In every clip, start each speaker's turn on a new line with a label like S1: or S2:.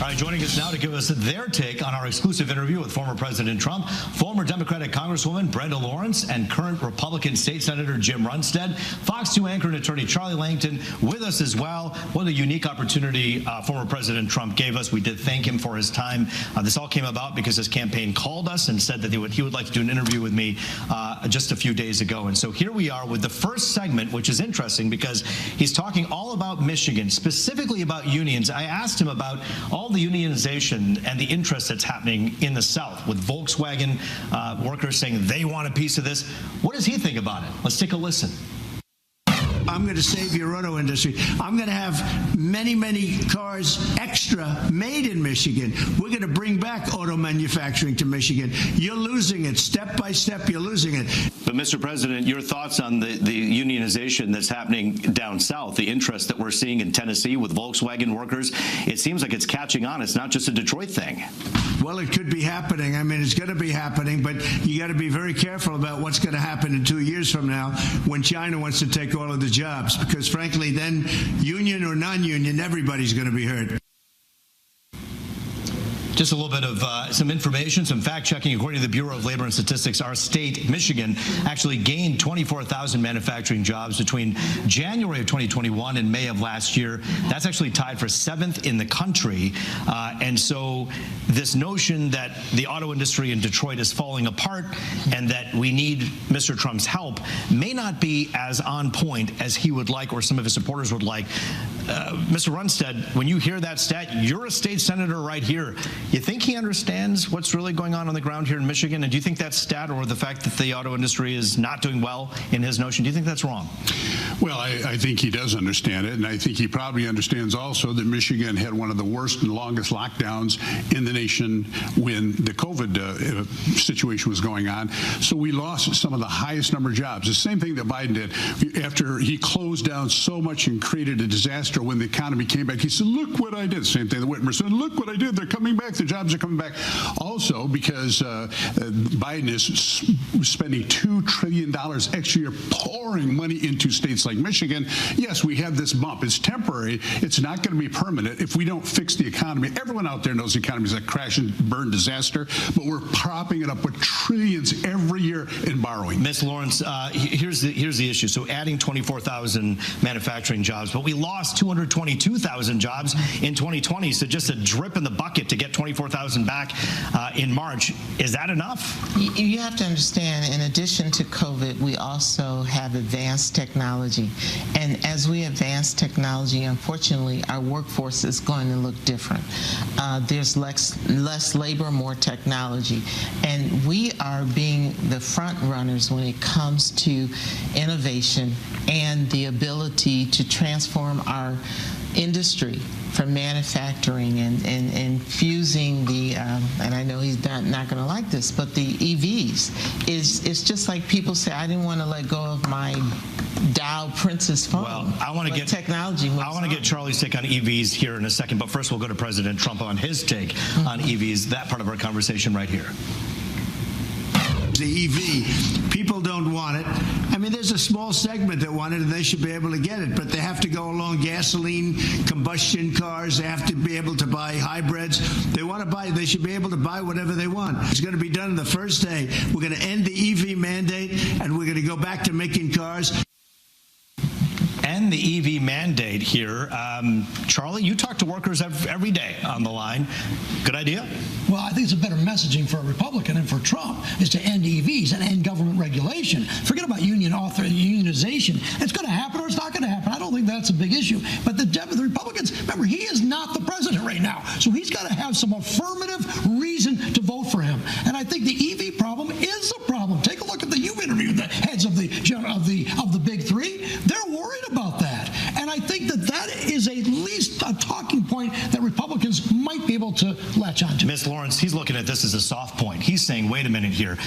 S1: All right, joining us now to give us their take on our exclusive interview with former President Trump, former Democratic Congresswoman Brenda Lawrence, and current Republican State Senator Jim Runestad. Fox 2 anchor and attorney Charlie Langton with us as well. What a unique opportunity former President Trump gave us. We did thank him for his time. This all came about because his campaign called us and said that he would like to do an interview with me just a few days ago. And so here we are with the first segment, which is interesting because he's talking all about Michigan, specifically about unions. I asked him about all the unionization and the interest that's happening in the South with Volkswagen workers saying they want a piece of this. What does he think about it? Let's take a listen.
S2: I'm going to save your auto industry. I'm going to have many, many cars extra made in Michigan. We're going to bring back auto manufacturing to Michigan. You're losing it. Step by step, you're losing it.
S1: But, Mr. President, your thoughts on the unionization that's happening down south, the interest that we're seeing in Tennessee with Volkswagen workers, it seems like it's catching on. It's not just a Detroit thing.
S2: Well, it could be happening. I mean, it's going to be happening, but you got to be very careful about what's going to happen in 2 years from now when China wants to take all of the jobs, because frankly, then union or non-union, everybody's going to be hurt.
S1: Just a little bit of some information, some fact-checking. According to the Bureau of Labor and Statistics, our state, Michigan, actually gained 24,000 manufacturing jobs between January of 2021 and May of last year. That's actually tied for 7th in the country. And so this notion that the auto industry in Detroit is falling apart and that we need Mr. Trump's help may not be as on point as he would like or some of his supporters would like. Mr. Runestad, when you hear that stat, you're a state senator right here. You think he understands what's really going on the ground here in Michigan? And do you think that stat or the fact that the auto industry is not doing well in his notion, do you think that's wrong?
S3: Well, I think he does understand it, and I think he probably understands also that Michigan had one of the worst and longest lockdowns in the nation when the COVID situation was going on. So we lost some of the highest number of jobs. The same thing that Biden did after he closed down so much and created a disaster when the economy came back. He said, look what I did. Same thing that Whitmer said, look what I did. They're coming back. The jobs are coming back. Also, because Biden is spending $2 trillion extra year pouring money into states like Michigan. Yes, we have this bump. It's temporary. It's not going to be permanent if we don't fix the economy. Everyone out there knows the economy is a crash and burn disaster, but we're propping it up with trillions every year in borrowing.
S1: Ms. Lawrence, here's the issue. So adding 24,000 manufacturing jobs, but we lost 222,000 jobs in 2020. So just a drip in the bucket to get 24,000 back in March. Is that enough?
S4: You have to understand, in addition to COVID, we also have advanced technology. And as we advance technology, unfortunately, our workforce is going to look different. There's less labor, more technology. And we are being the front runners when it comes to innovation and the ability to transform our industry from manufacturing and fusing the, and I know he's not going to like this, but the EVs it's just like people say, I didn't want to let go of my Dow Princess phone.
S1: Well, I want to get
S4: technology.
S1: I want to get Charlie's take on EVs here in a second, but first we'll go to President Trump on his take on EVs. That part of our conversation right here.
S2: The EV, people don't want it. I mean, there's a small segment that want it, and they should be able to get it, but they have to go along gasoline combustion cars. They have to be able to buy hybrids. They should be able to buy whatever they want. It's going to be done the first day. We're going to end the EV mandate, and we're going to go back to making cars.
S1: And the EV mandate here. Charlie, you talk to workers every day on the line. Good idea?
S5: Well, I think it's a better messaging for a Republican and for Trump is to end EVs and end government regulation. Forget about unionization. It's going to happen or it's not going to happen. I don't think that's a big issue. But the Republicans, remember, he is not the president right now. So he's got to have some affirmative reason to vote for him. And I think the EV problem is a problem. Take a look at you've interviewed the heads of the big three. They're worried about that. And I think that is at least a talking point that Republicans might be able to latch on to.
S1: Ms. Lawrence, he's looking at this as a soft point. He's saying, wait a minute here.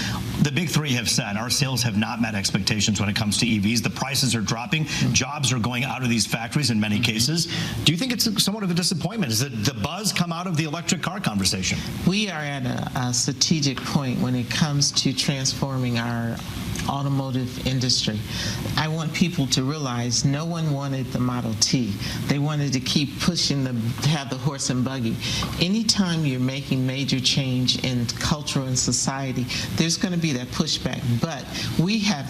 S1: The big three have said our sales have not met expectations when it comes to EVs. The prices are dropping. Jobs are going out of these factories in many cases. Do you think it's somewhat of a disappointment? Is it the buzz come out of the electric car conversation?
S4: We are at a strategic point when it comes to transforming our automotive industry. I want people to realize no one wanted the Model T. They wanted to keep pushing to have the horse and buggy. Anytime you're making major change in culture and society, there's going to be that pushback. But we have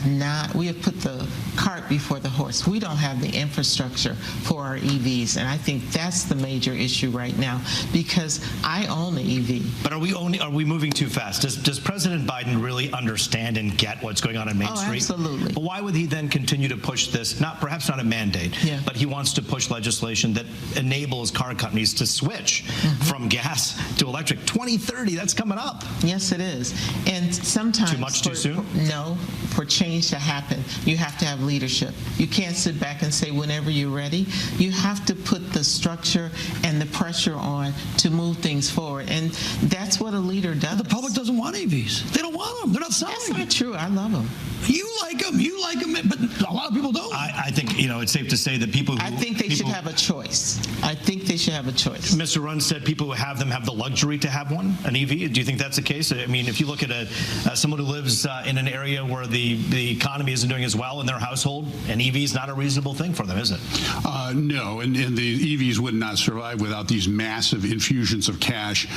S4: put the cart before the horse. We don't have the infrastructure for our EVs, and I think that's the major issue right now, because I own an EV.
S1: But are we moving too fast? Does President Biden really understand and get what's going on in Main Street?
S4: Absolutely.
S1: But why would he then continue to push this? Perhaps not a mandate, but he wants to push legislation that enables car companies to switch from gas to electric. 2030, that's coming up.
S4: Yes, it is. And sometimes
S1: too much too soon?
S4: No. For change to happen, you have to have leadership. You can't sit back and say whenever you're ready. You have to put the structure and the pressure on to move things forward. And that's what a leader does.
S5: The public doesn't want EVs. They don't want them. They're not selling
S4: That's
S5: them.
S4: not true. I love them.
S5: You like them, but a lot of people don't.
S1: I think it's safe to say that people who...
S4: I think they should have a choice. I think they should have a choice.
S1: Mr. Runestad, people who have them have the luxury to have one, an EV. Do you think that's the case? I mean, if you look at someone who lives in an area where the economy isn't doing as well in their household, an EV is not a reasonable thing for them, is it?
S3: No, and the EVs would not survive without these massive infusions of cash.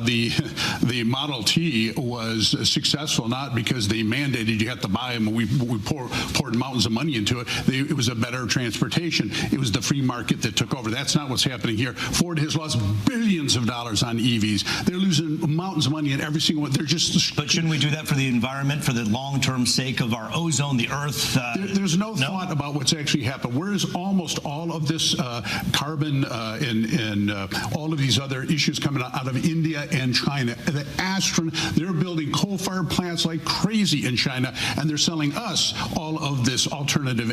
S3: The Model T was successful not because they mandated you have to buy them. We poured mountains of money into it. It was a better transportation. It was the free market that took over. That's not what's happening here. Ford has lost billions of dollars on EVs. They're losing mountains of money in every single one. They're just...
S1: But shouldn't we do that for the environment, for the long-term sake of our ozone, the earth?
S3: There's no thought about what's actually happened. Where is almost all of this carbon and all of these other issues coming out of India and China? The they're building coal-fired plants like crazy in China, and they're selling us all of this alternative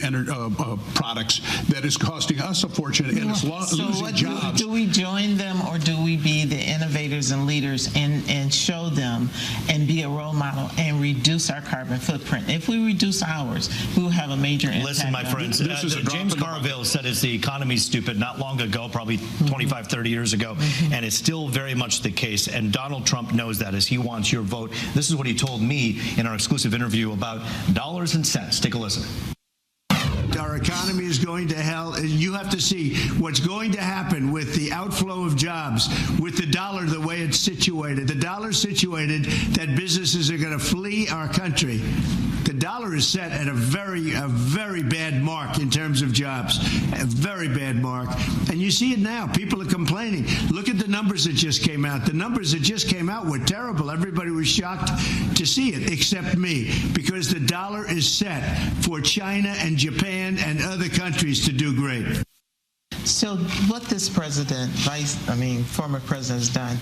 S3: products that is costing us a fortune, and it's losing jobs.
S4: Do we join them, or do we be the innovators and leaders and show them and be a role model and reduce our carbon footprint? If we reduce ours, we will have a major impact.
S1: Listen, my friends, James Carville said the economy's stupid not long ago, probably 25, 30 years ago, and it's still very much the case, and Donald Trump knows that as he wants your vote. This is what he told me in our exclusive interview about dollars and cents. Take a listen.
S2: Our economy is going to hell. You have to see what's going to happen with the outflow of jobs, with the dollar the way it's situated. The dollar's situated that businesses are going to flee our country. The dollar is set at a very bad mark in terms of jobs, a very bad mark. And you see it now. People are complaining. Look at the numbers that just came out. The numbers that just came out were terrible. Everybody was shocked to see it, except me, because the dollar is set for China and Japan and other countries to do great.
S4: So what this former president has done,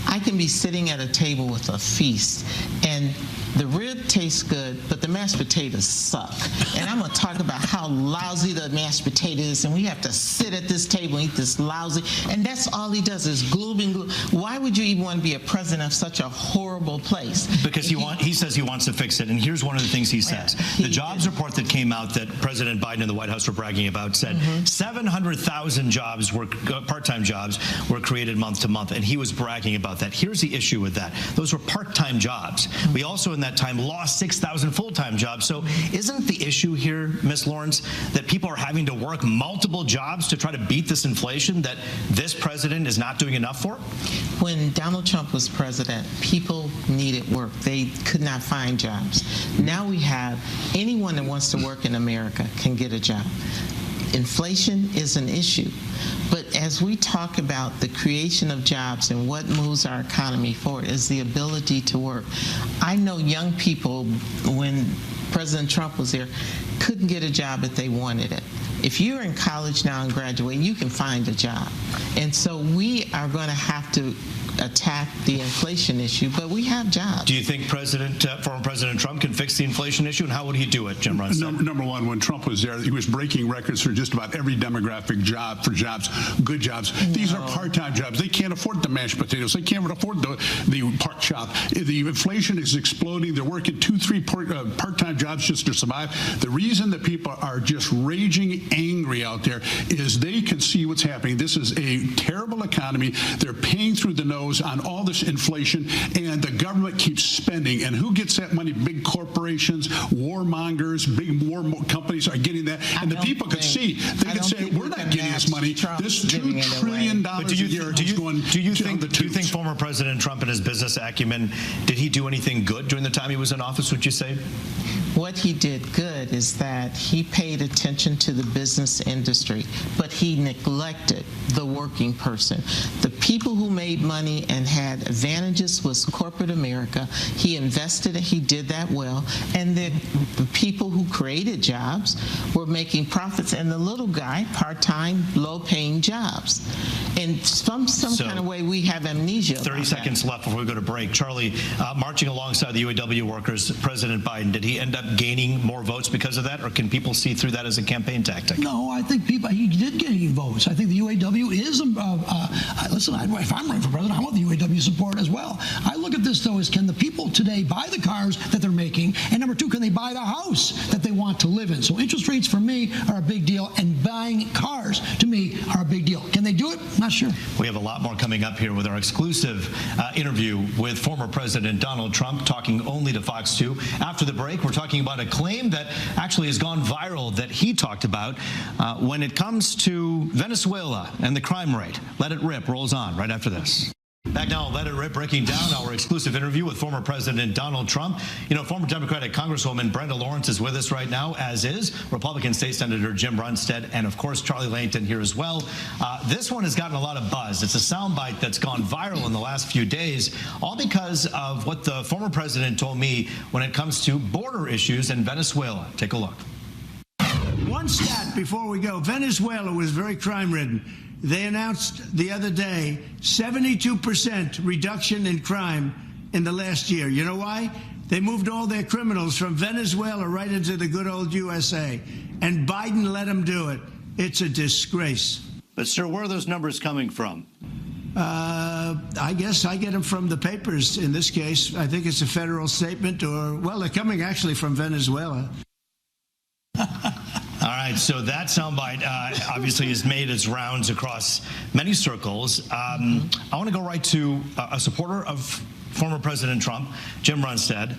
S4: I can be sitting at a table with a feast, and the rib tastes good, but the mashed potatoes suck. And I'm going to talk about how lousy the mashed potato is, and we have to sit at this table and eat this lousy. And that's all he does is gloom and gloom. Why would you even want to be a president of such a horrible place?
S1: Because he says he wants to fix it. And here's one of the things he says. The jobs report that came out that President Biden and the White House were bragging about said 700,000 jobs were part-time jobs were created month to month, and he was bragging about that. Here's the issue with that. Those were part-time jobs. We also in that time lost 6,000 full-time jobs. So isn't the issue here, Ms. Lawrence, that people are having to work multiple jobs to try to beat this inflation that this president is not doing enough for?
S4: When Donald Trump was president, people needed work. They could not find jobs. Now we have anyone that wants to work in America can get a job. Inflation is an issue. But as we talk about the creation of jobs and what moves our economy forward is the ability to work. I know young people, when President Trump was there, couldn't get a job if they wanted it. If you're in college now and graduating, you can find a job. And so we are going to have to attack the inflation issue, but we have jobs.
S1: Do you think former President Trump can fix the inflation issue, and how would he do it, Jim Runestad?
S3: Number one, when Trump was there, he was breaking records for just about every demographic job, good jobs. No. These are part-time jobs. They can't afford the mashed potatoes. They can't afford the pork chop. The inflation is exploding. They're working 2-3 part-time jobs just to survive. The reason that people are just raging angry out there is they can see what's happening. This is a terrible economy. They're paying through the nose on all this inflation, and the government keeps spending. And who gets that money? Big corporations, warmongers, big war companies are getting that. And the people could see. They could say, we're not getting this money. This $2 trillion a year is going
S1: do you think former President Trump and his business acumen, did he do anything good during the time he was in office, would you say?
S4: What he did good is that he paid attention to the business industry, but he neglected the working person. The people who made money and had advantages was corporate America. He invested, he did that well, and the people who created jobs were making profits, and the little guy, part-time, low-paying jobs. In some kind of way, we have amnesia.
S1: 30 seconds left before we go to break. Charlie, marching alongside the UAW workers, President Biden, did he end up gaining more votes because of that, or can people see through that as a campaign tactic?
S5: No, I think he did gain votes. I think the UAW is, listen, if I'm running for president, I want the UAW support as well. I look at this, though, as can the people today buy the cars that they're making, and number two, can they buy the house that they want to live in? So interest rates for me are a big deal, and buying cars to me are a big deal. Can they do it? Not sure.
S1: We have a lot more coming up here with our exclusive interview with former President Donald Trump, talking only to Fox 2. After the break, we're talking about a claim that actually has gone viral that he talked about when it comes to Venezuela and the crime rate. Let It Rip rolls on right after this. Back now, Let It Rip, breaking down our exclusive interview with former President Donald Trump. You know, former Democratic Congresswoman Brenda Lawrence is with us right now, as is Republican State Senator Jim Runestad, and of course Charlie Langton here as well. This one has gotten a lot of buzz. It's a soundbite that's gone viral in the last few days, all because of what the former president told me when it comes to border issues in Venezuela. Take a look.
S2: One stat before we go. Venezuela was very crime-ridden. They announced the other day 72% reduction in crime in the last year. You know why? They moved all their criminals from Venezuela right into the good old USA, and Biden let them do it. It's a disgrace.
S1: But, sir, where are those numbers coming from?
S2: I guess I get them from the papers in this case. I think it's a federal statement, or, well, they're coming actually from Venezuela.
S1: All right, so that soundbite obviously has made its rounds across many circles. I want to go right to a supporter of former President Trump, Jim Runestad.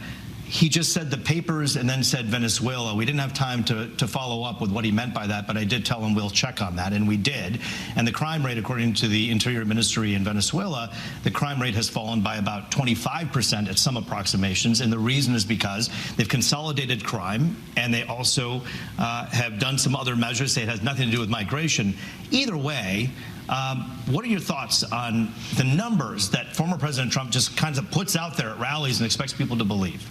S1: He just said the papers and then said Venezuela. We didn't have time to follow up with what he meant by that, but I did tell him we'll check on that, and we did. And the crime rate, according to the Interior Ministry in Venezuela, the crime rate has fallen by about 25% at some approximations, and the reason is because they've consolidated crime, and they also have done some other measures. It has nothing to do with migration. Either way, what are your thoughts on the numbers that former President Trump just kind of puts out there at rallies and expects people to believe?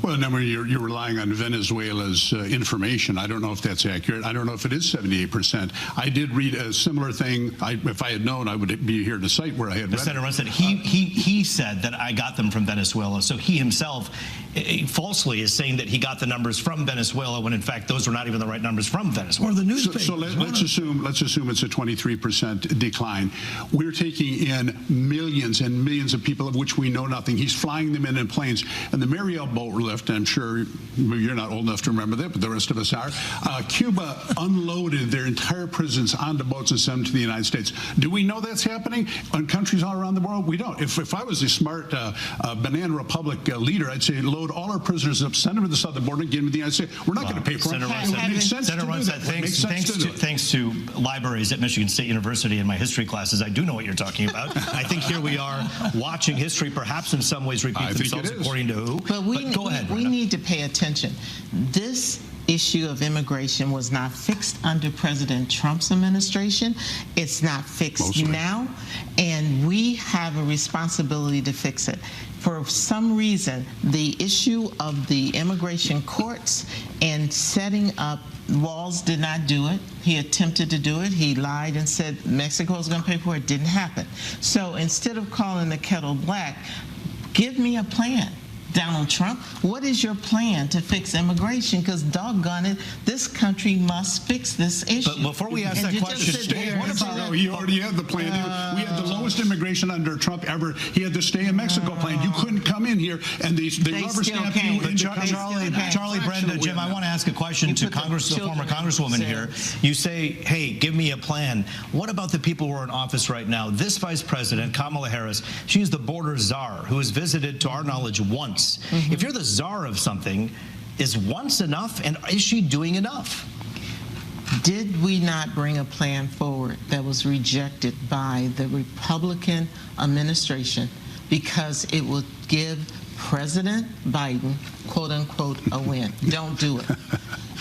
S3: Well, the number you're relying on Venezuela's information. I don't know if that's accurate. I don't know if it is 78%. I did read a similar thing. If I had known, I would be here to cite where I had read.
S1: Senator Runestad, he said that I got them from Venezuela. So he himself falsely is saying that he got the numbers from Venezuela when in fact those were not even the right numbers from Venezuela.
S5: Or the newspaper.
S3: So let's assume it's a 23% decline. We're taking in millions and millions of people of which we know nothing. He's flying them in planes. And the Mariel boat lift, I'm sure you're not old enough to remember that, but the rest of us are. Cuba unloaded their entire prisons onto boats and sent them to the United States. Do we know that's happening in countries all around the world? We don't. If I was a smart Banana Republic leader, I'd say load all our prisoners up, send them to the southern border, get them to the United States. We're not going to pay for it. It makes sense to do that.
S1: Thanks to libraries at Michigan State University in my history classes, I do know what you're talking about. I think here we are watching history perhaps in some ways repeat themselves according to who.
S4: But
S1: go ahead,
S4: we need to pay attention. This issue of immigration was not fixed under President Trump's administration. It's not fixed now, and we have a responsibility to fix it. For some reason, the issue of the immigration courts and setting up walls did not do it. He attempted to do it. He lied and said Mexico was going to pay for it. It didn't happen. So instead of calling the kettle black, give me a plan. Donald Trump, what is your plan to fix immigration? Because doggone it, this country must fix this issue.
S1: But before we ask that question,
S3: what about he already had the plan? We had the lowest immigration under Trump ever. He had the stay in Mexico plan. You couldn't come in here, and they rubber stamped you.
S1: Charlie, Brenda, Jim, I want to ask a question to the former Congresswoman here. You say, hey, give me a plan. What about the people who are in office right now? This Vice President, Kamala Harris, she's the border czar who has visited, to our knowledge, once. If you're the czar of something, is once enough, and is she doing enough?
S4: Did we not bring a plan forward that was rejected by the Republican administration because it would give President Biden, quote unquote, a win? Don't do it.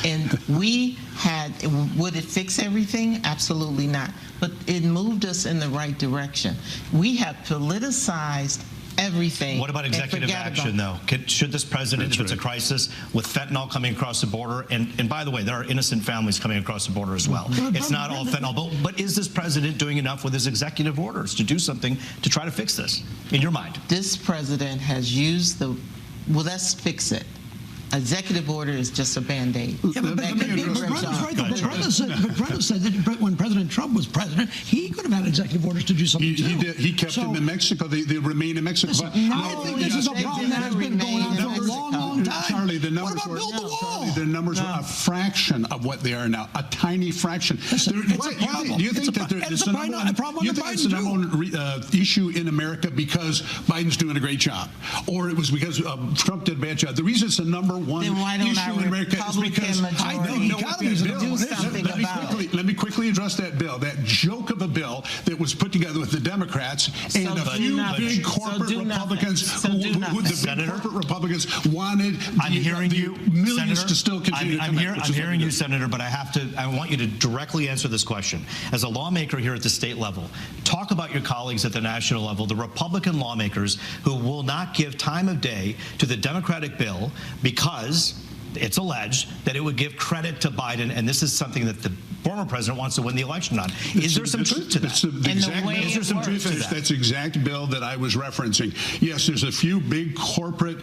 S4: And we had, would it fix everything? Absolutely not. But it moved us in the right direction. We have politicized everything.
S1: What about executive action, though? Should this president, if it's a crisis with fentanyl coming across the border, and by the way, there are innocent families coming across the border as well. It's not all fentanyl, but is this president doing enough with his executive orders to do something to try to fix this, in your mind?
S4: This president has used the, well, let's fix it. Executive order is just a Band-Aid.
S5: Yeah, but Brenda's right. But Brenda said that when President Trump was president, he could have had executive orders to do something too.
S3: He kept them in Mexico. They remain in Mexico.
S5: This is a problem that has been going on for a long, long time.
S3: Charlie, the numbers
S5: were
S3: a fraction of what they are now. A tiny fraction.
S5: It's a problem.
S3: Do you think that it's the number one issue in America because Biden's doing a great job, or it was because Trump did a bad job? The reason it's the number one issue in America is because I don't know what that bill. Let me quickly address that bill. That joke of a bill that was put together with the Democrats and a few big corporate Republicans wanted millions to still continue.
S1: I'm hearing you, Senator, but I want you to directly answer this question. As a lawmaker here at the state level, talk about your colleagues at the national level, the Republican lawmakers who will not give time of day to the Democratic bill because it's alleged that it would give credit to Biden, and this is something that the former president wants to win the election on. Is there some truth to that?
S3: Is there some truth to that? That's the exact bill that I was referencing. Yes, there's a few big corporate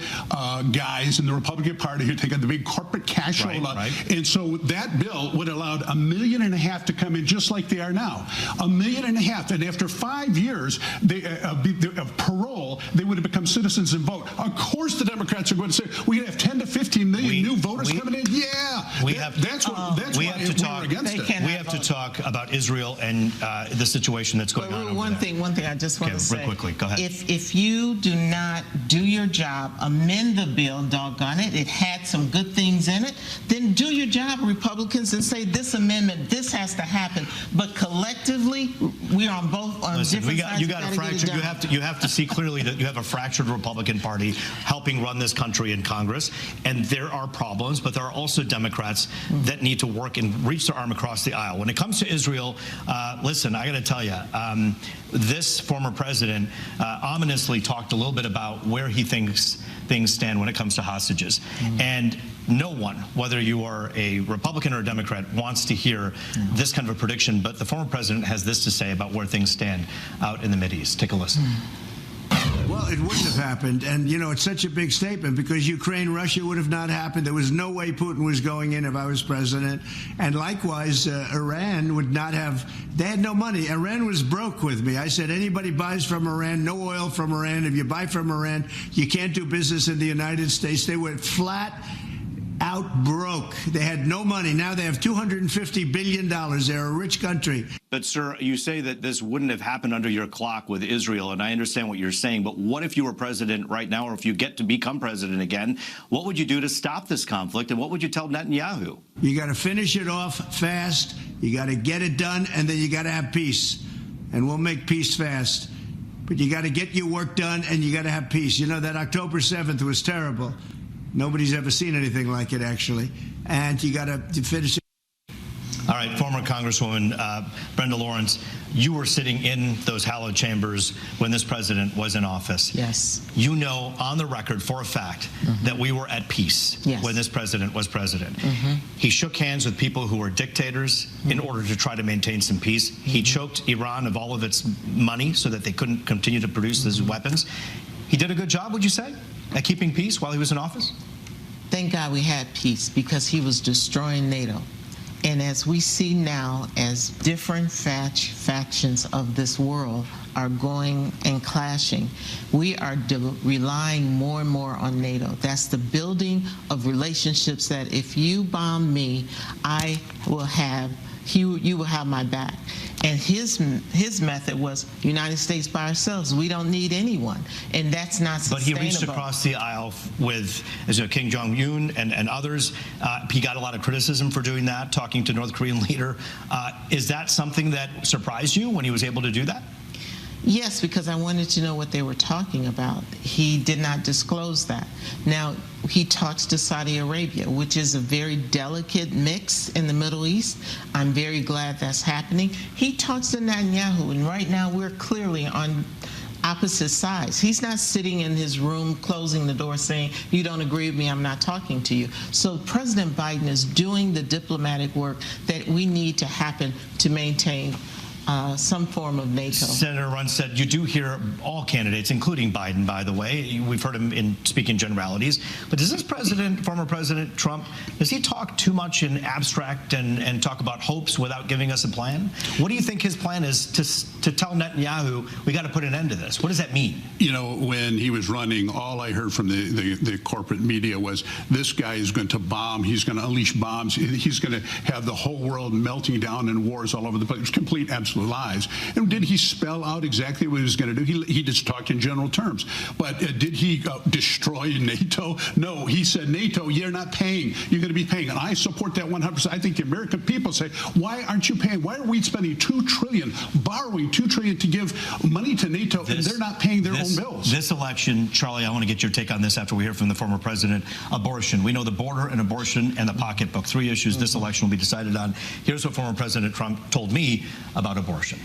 S3: guys in the Republican Party who take on the big corporate cash and so that bill would have allowed 1.5 million to come in just like they are now. 1.5 million, and after 5 years of parole, they would have become citizens and vote. Of course, the Democrats are going to say we're going to have 10 to 15 million new voters coming in. Yeah, that's why we're against it.
S1: We have to talk about Israel and the situation that's going on over
S4: one
S1: there.
S4: One thing I just want to say.
S1: Real quickly, go ahead.
S4: If you do not do your job, amend the bill, doggone it, it had some good things in it, then do your job, Republicans, and say this amendment, this has to happen. But collectively, we are on both different sides.
S1: You got a fractured. You have to see clearly that you have a fractured Republican Party helping run this country in Congress, and there are problems, but there are also Democrats that need to work and reach their arm across the aisle. When it comes to Israel, listen, I got to tell you, this former president ominously talked a little bit about where he thinks things stand when it comes to hostages. And no one, whether you are a Republican or a Democrat, wants to hear this kind of a prediction, but the former president has this to say about where things stand out in the Mideast. Take a listen.
S2: Well, it wouldn't have happened. And, you know, it's such a big statement because Ukraine, Russia would have not happened. There was no way Putin was going in if I was president. And likewise, Iran would not have. They had no money. Iran was broke with me. I said, anybody buys from Iran, no oil from Iran. If you buy from Iran, you can't do business in the United States. They went flat out broke. They had no money. Now they have $250 billion. They're a rich country.
S1: But, sir, you say that this wouldn't have happened under your clock with Israel, and I understand what you're saying, but what if you were president right now, or if you get to become president again, what would you do to stop this conflict, and what would you tell Netanyahu?
S2: You got to finish it off fast, you got to get it done, and then you got to have peace. And we'll make peace fast. But you got to get your work done, and you got to have peace. You know, that October 7th was terrible. Nobody's ever seen anything like it, actually. And you got to finish it.
S1: All right, former Congresswoman Brenda Lawrence, you were sitting in those hallowed chambers when this president was in office.
S4: Yes.
S1: You know on the record for a fact that we were at peace when this president was president. He shook hands with people who were dictators in order to try to maintain some peace. He choked Iran of all of its money so that they couldn't continue to produce these weapons. He did a good job, would you say? at keeping peace while he was in office?
S4: Thank God we had peace, because he was destroying NATO. And as we see now, as different factions of this world are going and clashing, we are relying more and more on NATO. That's the building of relationships that if you bomb me, I will have, you will have my back. And his method was United States by ourselves. We don't need anyone, and that's not sustainable.
S1: But he reached across the aisle with, as you know, Kim Jong-un and others. He got a lot of criticism for doing that, talking to North Korean leader. Is that something that surprised you when he was able to do that?
S4: Yes, because I wanted to know what they were talking about. He did not disclose that. Now, he talks to Saudi Arabia, which is a very delicate mix in the Middle East. I'm very glad that's happening. He talks to Netanyahu, and right now we're clearly on opposite sides. He's not sitting in his room closing the door saying, you don't agree with me, I'm not talking to you. So President Biden is doing the diplomatic work that we need to happen to maintain some form of NATO.
S1: Senator Runestad, you do hear all candidates, including Biden, by the way. We've heard him in speaking generalities. But does this former President Trump, does he talk too much in abstract and talk about hopes without giving us a plan? What do you think his plan is to tell Netanyahu, we got to put an end to this? What does that mean?
S3: You know, when he was running, all I heard from the corporate media was, this guy is going to bomb, he's going to unleash bombs, he's going to have the whole world melting down in wars all over the place. It was complete, absolute lies. And did he spell out exactly what he was going to do? He just talked in general terms. But did he destroy NATO? No, he said, NATO, you're not paying. You're going to be paying. And I support that 100%. I think the American people say, why aren't you paying? Why are we spending $2 trillion, borrowing $2 trillion to give money to NATO, and they're not paying their own bills?
S1: This election, Charlie, I want to get your take on this after we hear from the former president. Abortion. We know the border and abortion and the pocketbook. 3 issues this election will be decided on. Here's what former President Trump told me about abortion.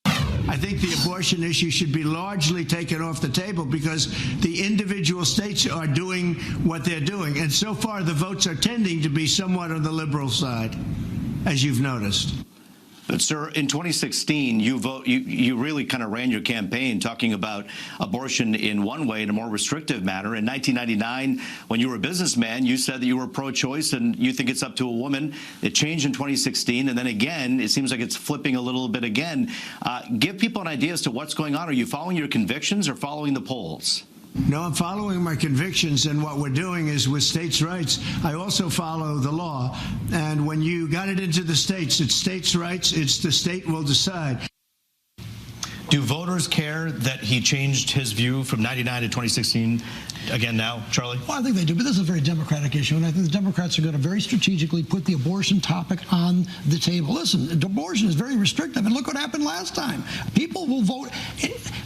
S2: I think the abortion issue should be largely taken off the table because the individual states are doing what they're doing. And so far, the votes are tending to be somewhat on the liberal side, as you've noticed.
S1: But, sir, in 2016, you really kind of ran your campaign talking about abortion in one way, in a more restrictive manner. In 1999, when you were a businessman, you said that you were pro-choice and you think it's up to a woman. It changed in 2016, and then again, it seems like it's flipping a little bit again. Give people an idea as to what's going on. Are you following your convictions or following the polls?
S2: No, I'm following my convictions, and what we're doing is with states' rights, I also follow the law. And when you got it into the states, it's states' rights, it's the state will decide.
S1: Do voters care that he changed his view from 99 to 2016 again now, Charlie?
S5: Well, I think they do, but this is a very Democratic issue, and I think the Democrats are going to very strategically put the abortion topic on the table. Listen, abortion is very restrictive, and look what happened last time. People will vote.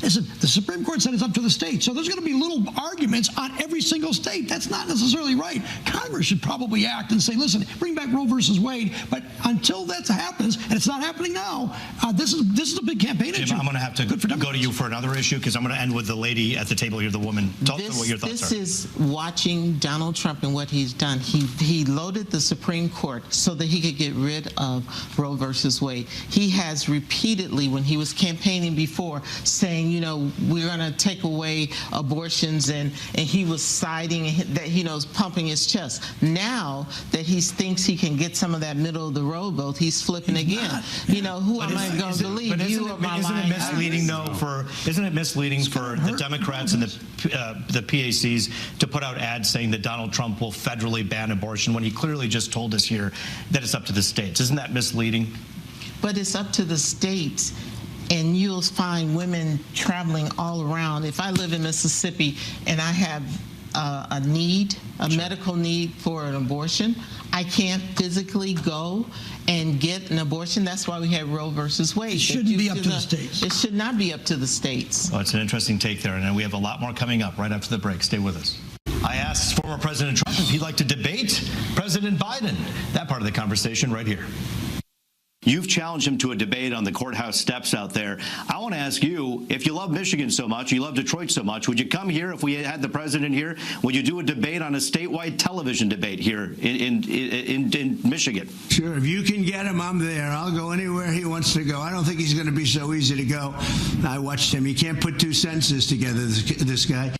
S5: Listen, the Supreme Court said it's up to the state, so there's going to be little arguments on every single state. That's not necessarily right. Congress should probably act and say, listen, bring back Roe versus Wade, but until that happens, and it's not happening now, this is a big campaign issue.
S1: I'm going to have to go to you for another issue because I'm going to end with the lady at the table here, the woman. Tell me what your thoughts are.
S4: This is watching Donald Trump and what he's done. He loaded the Supreme Court so that he could get rid of Roe versus Wade. He has repeatedly, when he was campaigning before, saying, you know, we're going to take away abortions, and he was siding that, you know, pumping his chest. Now that he thinks he can get some of that middle of the road vote, he's flipping again. You know, who am I going to believe? You or my
S1: Isn't it misleading, though, isn't it misleading for the Democrats and the PACs to put out ads saying that Donald Trump will federally ban abortion when he clearly just told us here that it's up to the states? Isn't that misleading?
S4: But it's up to the states, and you'll find women traveling all around. If I live in Mississippi and I have a medical need for an abortion, I can't physically go and get an abortion. That's why we have Roe versus Wade.
S5: It shouldn't be up to the states.
S4: It should not be up to the states.
S1: Well, it's an interesting take there, and we have a lot more coming up right after the break. Stay with us. I asked former President Trump if he'd like to debate President Biden. That part of the conversation right here. You've challenged him to a debate on the courthouse steps out there. I want to ask you, if you love Michigan so much, you love Detroit so much, would you come here if we had the president here? Would you do a debate on a statewide television debate here in Michigan?
S2: Sure. If you can get him, I'm there. I'll go anywhere he wants to go. I don't think he's going to be so easy to go. I watched him. He can't put 2 sentences together, this guy.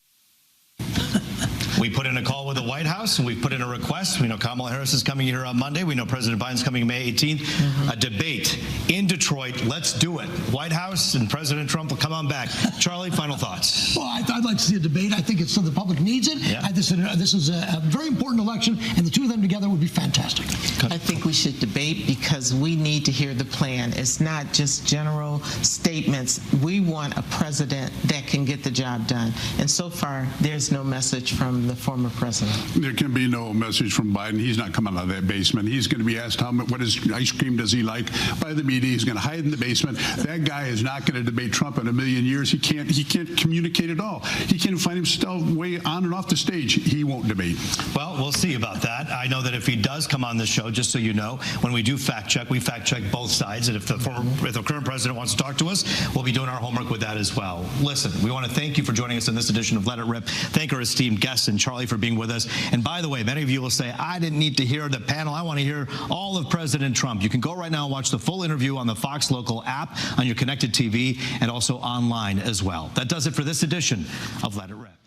S1: We put in a call with the White House, and we put in a request. We know Kamala Harris is coming here on Monday. We know President Biden's coming May 18th. A debate in Detroit. Let's do it. White House and President Trump will come on back. Charlie, final thoughts.
S5: Well, I'd like to see a debate. I think it's so the public needs it.
S1: Yeah.
S5: This is a very important election, and the two of them together would be fantastic.
S4: I think we should debate because we need to hear the plan. It's not just general statements. We want a president that can get the job done. And so far, there's no message from the former president.
S3: There can be no message from Biden. He's not coming out of that basement. He's going to be asked what ice cream does he like by the media. He's going to hide in the basement. That guy is not going to debate Trump in a million years. He can't communicate at all. He can't find himself way on and off the stage. He won't debate.
S1: Well, we'll see about that. I know that if he does come on the show, just so you know, when we do fact check, we fact check both sides. And if the current president wants to talk to us, we'll be doing our homework with that as well. Listen, we want to thank you for joining us in this edition of Let It Rip. Thank our esteemed guests and Charlie for being with us. And by the way, many of you will say, I didn't need to hear the panel. I want to hear all of President Trump. You can go right now and watch the full interview on the Fox Local app, on your connected TV, and also online as well. That does it for this edition of Let It Rip.